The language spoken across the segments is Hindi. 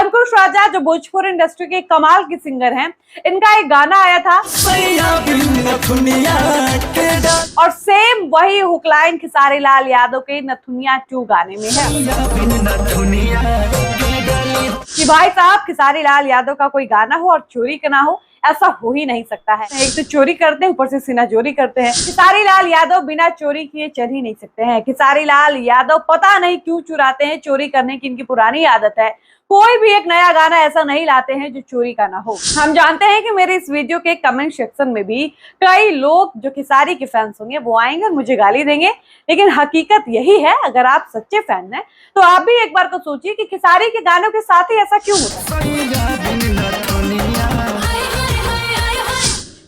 अंकुश राजा जो भोजपुरी इंडस्ट्री के कमाल के सिंगर हैं, इनका एक गाना आया था और सेम वही हुक लाइन खेसारी लाल यादव के नथुनिया 2 गाने में है कि भाई साहब खेसारी लाल यादव का कोई गाना हो और चोरी का ना हो, ऐसा हो ही नहीं सकता है। एक तो चोरी करते हैं, ऊपर से सीना चोरी करते हैं। खेसारी लाल यादव बिना चोरी किए चल ही नहीं सकते हैं। खेसारी लाल यादव पता नहीं क्यों चुराते हैं, चोरी करने की इनकी पुरानी आदत है। कोई भी एक नया गाना ऐसा नहीं लाते हैं जो चोरी का ना हो। हम जानते हैं कि मेरे इस वीडियो के कमेंट सेक्शन में भी कई लोग जो खेसारी के फैंस होंगे वो आएंगे और मुझे गाली देंगे, लेकिन हकीकत यही है। अगर आप सच्चे फैन हैं तो आप भी एक बार को सोचिए कि खेसारी के गानों के साथ ही ऐसा क्यों होता है।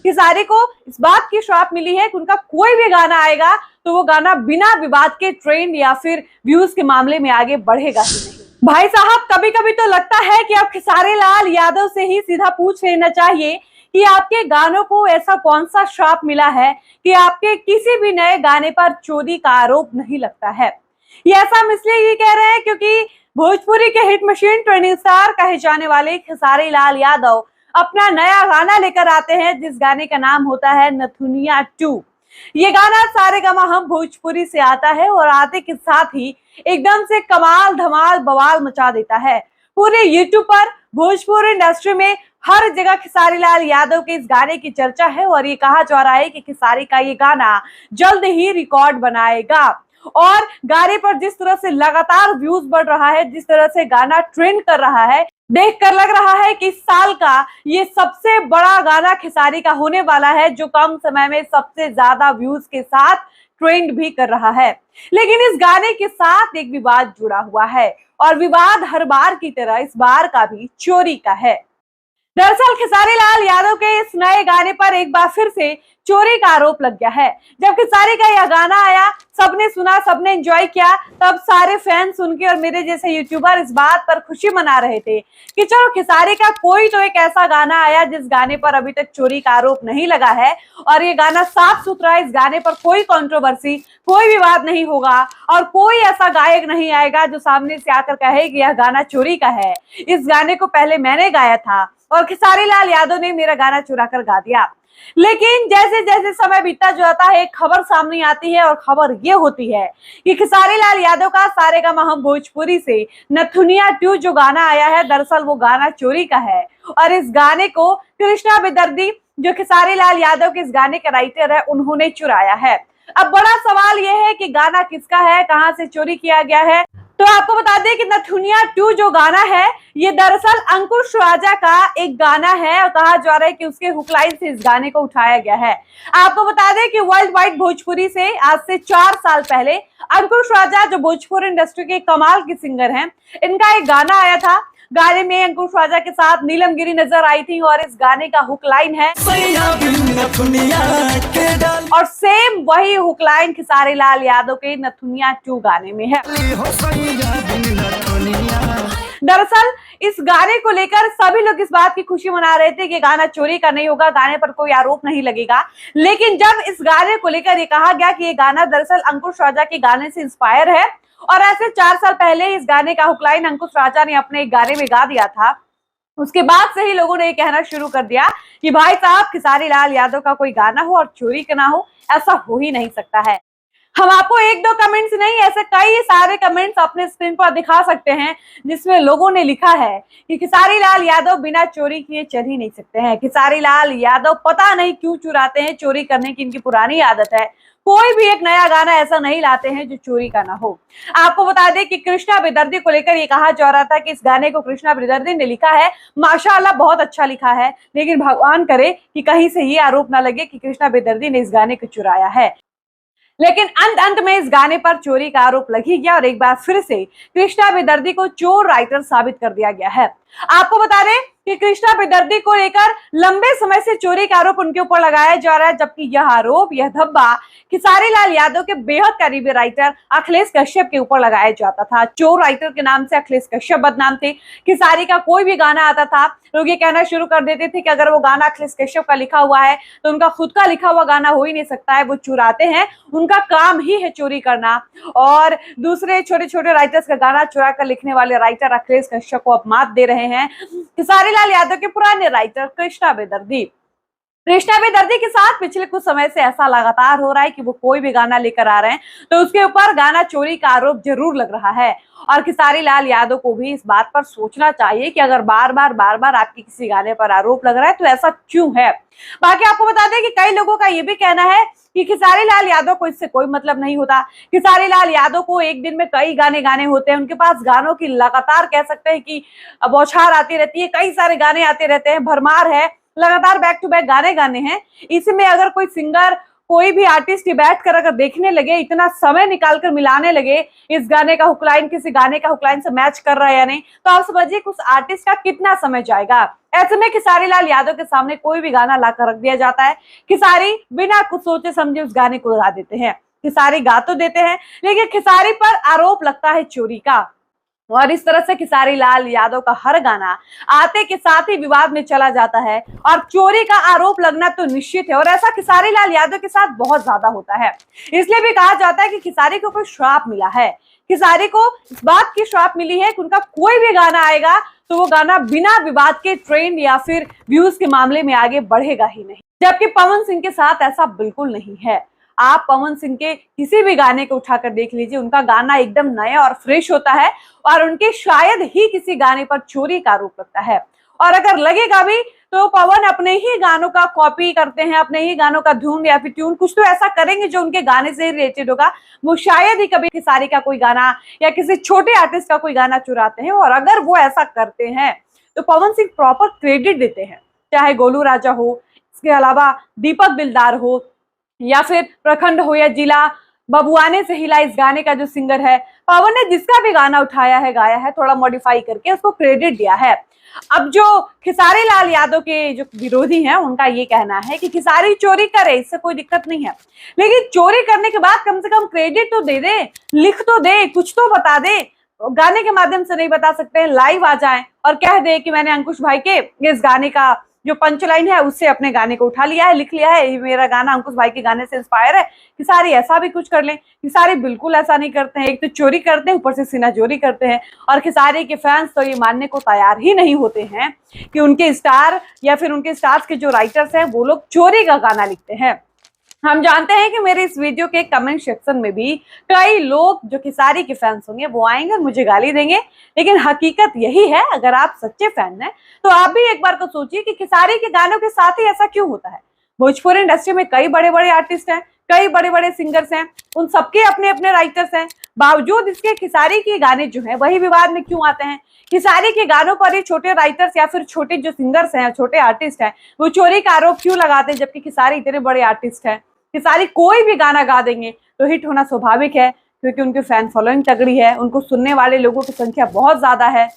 खेसारी को इस बात की श्राप मिली है कि उनका कोई भी गाना आएगा तो वो गाना बिना विवाद के ट्रेंड या फिर व्यूज के मामले में आगे बढ़ेगा ही नहीं। भाई साहब, कभी कभी तो लगता है कि आप खेसारी लाल यादव से ही सीधा पूछ लेना चाहिए कि आपके गानों को ऐसा कौन सा श्राप मिला है कि आपके किसी भी नए गाने पर चोरी का आरोप नहीं लगता है। ये ऐसा हम इसलिए कह रहे हैं क्योंकि भोजपुरी के हिट मशीन ट्रेंडिंग स्टार कहे जाने वाले खेसारी लाल यादव अपना नया गाना लेकर आते हैं जिस गाने का नाम होता है नथुनिया 2। ये गाना सारेगामा हम भोजपुरी से आता है और आते के साथ ही एकदम से कमाल धमाल बवाल मचा देता है। पूरे यूट्यूब पर भोजपुरी इंडस्ट्री में हर जगह खेसारी लाल यादव के इस गाने की चर्चा है और ये कहा जा रहा है कि खेसारी का ये गाना जल्द ही रिकॉर्ड बनाएगा। और गाने पर जिस तरह से लगातार व्यूज बढ़ रहा है, जिस तरह से गाना ट्रेंड कर रहा है, देखकर लग रहा है कि इस साल का ये सबसे बड़ा गाना खेसारी का होने वाला है जो कम समय में सबसे ज्यादा व्यूज के साथ ट्रेंड भी कर रहा है। लेकिन इस गाने के साथ एक विवाद जुड़ा हुआ है और विवाद हर बार की तरह इस बार का भी चोरी का है। दरअसल खेसारी लाल यादव के इस नए गाने पर एक बार फिर से चोरी का आरोप लग गया है। जब खेसारी का यह गाना आया, सबने सुना, सबने एंजॉय किया, तब सारे फैंस उनके और मेरे जैसे यूट्यूबर इस बात पर खुशी मना रहे थे कि चलो खेसारी का कोई तो एक ऐसा गाना आया जिस गाने पर अभी तक चोरी का आरोप नहीं लगा है और ये गाना साफ सुथरा है। इस गाने पर कोई कंट्रोवर्सी, कोई विवाद नहीं होगा और कोई ऐसा गायक नहीं आएगा जो सामने से आकर कहे कि यह गाना चोरी का है। इस गाने को पहले मैंने गाया था और खेसारी लाल यादव ने मेरा गाना चुरा कर गा दिया। लेकिन जैसे जैसे समय बीतता जाता है एक खबर सामने आती है और खबर ये होती है कि खेसारी लाल यादव का सारेगामा हम भोजपुरी से नथुनिया 2 जो गाना आया है, दरअसल वो गाना चोरी का है और इस गाने को कृष्णा बेदर्दी जो खेसारी लाल यादव के इस गाने के राइटर है उन्होंने चुराया है। अब बड़ा सवाल यह है कि गाना किसका है, कहां से चोरी किया गया है। तो आपको बता दें कि नथुनिया 2 जो गाना है ये दरअसल अंकुश राजा का एक गाना है और कहा जा रहा है कि उसके हुक लाइन से इस गाने को उठाया गया है। आपको बता दें कि वर्ल्ड वाइड भोजपुरी से आज से 4 साल पहले अंकुश राजा जो भोजपुरी इंडस्ट्री के कमाल के सिंगर हैं, इनका एक गाना आया था। गाने में अंकुश राजा के साथ नीलम गिरी नजर आई थी और इस गाने का हुक लाइन है और सेम वही हुक लाइन खेसारी लाल यादव के नथुनिया 2 गाने में है। दरअसल इस गाने को लेकर सभी लोग इस बात की खुशी मना रहे थे कि गाना चोरी का नहीं होगा, गाने पर कोई आरोप नहीं लगेगा। लेकिन जब इस गाने को लेकर ये कहा गया कि ये गाना दरअसल अंकुश राजा के गाने से इंस्पायर है और ऐसे 4 साल पहले इस गाने का हुक लाइन अंकुश राजा ने अपने एक गाने में गा दिया था, उसके बाद से ही लोगों ने ये कहना शुरू कर दिया कि भाई साहब खेसारी लाल यादव का कोई गाना हो और चोरी का ना हो, ऐसा हो ही नहीं सकता है। हम आपको 1-2 कमेंट्स नहीं, ऐसे कई सारे कमेंट्स अपने स्क्रीन पर दिखा सकते हैं जिसमें लोगों ने लिखा है कि खेसारी लाल यादव बिना चोरी किए चल ही नहीं सकते हैं। खेसारी लाल यादव पता नहीं क्यों चुराते हैं, चोरी करने की इनकी पुरानी आदत है। कोई भी एक नया गाना ऐसा नहीं लाते हैं जो चोरी का ना हो। आपको बता दें कि कृष्णा बेदर्दी को लेकर ये कहा जा रहा था कि इस गाने को कृष्णा बेदर्दी ने लिखा है, माशाअल्लाह बहुत अच्छा लिखा है, लेकिन भगवान करे कि कहीं से ये आरोप ना लगे कि कृष्णा बेदर्दी ने इस गाने को चुराया है। लेकिन अंत में इस गाने पर चोरी का आरोप लग ही गया और एक बार फिर से कृष्णा बेदर्दी को चोर राइटर साबित कर दिया गया है। आपको बता दें कि कृष्णा बेदर्दी को लेकर लंबे समय से चोरी का आरोप उनके ऊपर लगाया जा रहा है, जबकि यह आरोप, यह धब्बा खेसारी लाल यादव के बेहद करीबी राइटर अखिलेश कश्यप के ऊपर लगाया जाता था। चोर राइटर के नाम से अखिलेश कश्यप बदनाम थे। खेसारी का कोई भी गाना आता था, लोग ये कहना शुरू कर देते थे कि अगर वो गाना अखिलेश कश्यप का लिखा हुआ है तो उनका खुद का लिखा हुआ गाना हो ही नहीं सकता है, वो चुराते हैं, उनका काम ही है चोरी करना। और दूसरे छोटे छोटे राइटर्स का गाना चुरा कर लिखने वाले राइटर अखिलेश कश्यप को अपमान दे रहे हैं खेसारी लाल यादव के पुराने राइटर कृष्णा बेदर्दी के साथ पिछले कुछ समय से ऐसा लगातार हो रहा है कि वो कोई भी गाना लेकर आ रहे हैं तो उसके ऊपर गाना चोरी का आरोप जरूर लग रहा है। और खेसारी लाल यादव को भी इस बात पर सोचना चाहिए कि अगर बार बार आपके किसी गाने पर आरोप लग रहा है तो ऐसा क्यों है। बाकी आपको बता दें कि कई लोगों का ये भी कहना है कि खेसारी लाल यादव को इससे कोई मतलब नहीं होता। खेसारी लाल यादव को एक दिन में कई गाने होते हैं, उनके पास गानों की लगातार कह सकते हैं कि बौछार आती रहती है, कई सारे गाने आते रहते हैं, भरमार है, लगातार बैक टू बैक गाने हैं। इसमें अगर कोई सिंगर, कोई भी आर्टिस्ट बैठ कर अगर देखने लगे, इतना समय निकाल कर मिलाने लगे, इस गाने का हुकलाइन किसी गाने का हुकलाइन से मैच कर रहा है या नहीं, तो आप समझिए उस आर्टिस्ट का कितना समय जाएगा। ऐसे में खेसारी लाल यादव के सामने कोई भी गाना लाकर रख दिया जाता है, खेसारी बिना कुछ सोचे समझे उस गाने को गा देते हैं। खेसारी गा तो देते हैं, लेकिन खेसारी पर आरोप लगता है चोरी का। और इस तरह से खेसारी लाल यादव का हर गाना आते के साथ ही विवाद में चला जाता है और चोरी का आरोप लगना तो निश्चित है। और ऐसा खेसारी लाल यादव के साथ बहुत ज्यादा होता है, इसलिए भी कहा जाता है कि खेसारी को कोई श्राप मिला है। खेसारी को इस बात की श्राप मिली है कि उनका कोई भी गाना आएगा तो वो गाना बिना विवाद के ट्रेंड या फिर व्यूज के मामले में आगे बढ़ेगा ही नहीं, जबकि पवन सिंह के साथ ऐसा बिल्कुल नहीं है। आप पवन सिंह के किसी भी गाने को उठाकर देख लीजिए, उनका गाना एकदम नया और फ्रेश होता है और उनके शायद ही किसी गाने पर चोरी का आरोप लगता है। और अगर लगेगा भी तो पवन अपने ही गानों का कॉपी करते हैं, अपने ही गानों का धुन या फिर ट्यून कुछ तो ऐसा करेंगे जो उनके गाने से रिलेटेड होगा। वो शायद ही कभी खेसारी का कोई गाना या किसी छोटे आर्टिस्ट का कोई गाना चुराते हैं। और अगर वो ऐसा करते हैं तो पवन सिंह प्रॉपर क्रेडिट देते हैं, चाहे गोलू राजा हो, इसके अलावा दीपक दिलदार हो, या फिर प्रखंड हो या जिला, बबुआने से हिला इस गाने का जो सिंगर है, पवन ने जिसका भी गाना उठाया है, गाया है, थोड़ा मॉडिफाई करके उसको क्रेडिट दिया है। अब जो खेसारी लाल यादव के जो विरोधी हैं, उनका ये कहना है कि खेसारी चोरी करे, इससे कोई दिक्कत नहीं है, लेकिन चोरी करने के बाद कम से कम क्रेडिट तो दे दे, लिख तो दे, कुछ तो बता दे। गाने के माध्यम से नहीं बता सकते हैं, लाइव आ जाए और कह दे कि मैंने अंकुश भाई के इस गाने का जो पंचलाइन है उससे अपने गाने को उठा लिया है, लिख लिया है, ये मेरा गाना अंकुश भाई के गाने से इंस्पायर है। खेसारी ऐसा भी कुछ कर लें, खेसारी बिल्कुल ऐसा नहीं करते हैं। एक तो चोरी करते हैं, ऊपर से सीनाजोरी करते हैं। और खेसारी के फैंस तो ये मानने को तैयार ही नहीं होते हैं कि उनके स्टार या फिर उनके स्टार्स के जो राइटर्स हैं वो लोग चोरी का गाना लिखते हैं। हम जानते हैं कि मेरे इस वीडियो के कमेंट सेक्शन में भी कई लोग जो खेसारी के फैंस होंगे वो आएंगे और मुझे गाली देंगे, लेकिन हकीकत यही है। अगर आप सच्चे फैन हैं तो आप भी एक बार को सोचिए कि खेसारी के गानों के साथ ही ऐसा क्यों होता है। भोजपुरी इंडस्ट्री में कई बड़े बड़े आर्टिस्ट हैं, कई बड़े बड़े सिंगर्स हैं, उन सबके अपने अपने राइटर्स हैं, बावजूद इसके खेसारी के गाने जो हैं वही विवाद में क्यों आते हैं। खेसारी के गानों पर ये छोटे राइटर्स या फिर छोटे जो सिंगर्स हैं, छोटे आर्टिस्ट हैं, वो चोरी का आरोप क्यों लगाते हैं, जबकि खेसारी इतने बड़े आर्टिस्ट हैं। खेसारी कोई भी गाना गा देंगे तो हिट होना स्वाभाविक है, क्योंकि उनके फैन फॉलोइंग तगड़ी है, उनको सुनने वाले लोगों की संख्या बहुत ज्यादा है।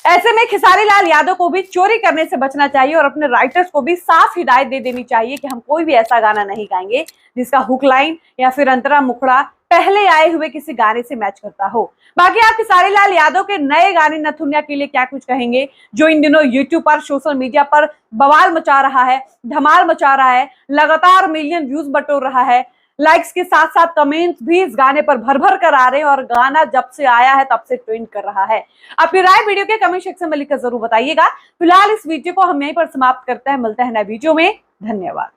ऐसे में खेसारी लाल यादव को भी चोरी करने से बचना चाहिए और अपने राइटर्स को भी साफ हिदायत दे देनी चाहिए कि हम कोई भी ऐसा गाना नहीं गाएंगे जिसका हुक लाइन या फिर अंतरा मुखड़ा पहले आए हुए किसी गाने से मैच करता हो। बाकी आप खेसारी लाल यादव के नए गाने नथुनिया के लिए क्या कुछ कहेंगे, जो इन दिनों यूट्यूब पर, सोशल मीडिया पर बवाल मचा रहा है, धमाल मचा रहा है, लगातार मिलियन व्यूज बटोर रहा है, लाइक्स के साथ साथ कमेंट्स भी इस गाने पर भर भर कर आ रहे हैं और गाना जब से आया है तब से ट्रेंड कर रहा है। अपनी राय वीडियो के कमेंट सेक्शन में लिखकर जरूर बताइएगा। फिलहाल इस वीडियो को हम यहीं पर समाप्त करते हैं, मिलते हैं नए वीडियो में। धन्यवाद।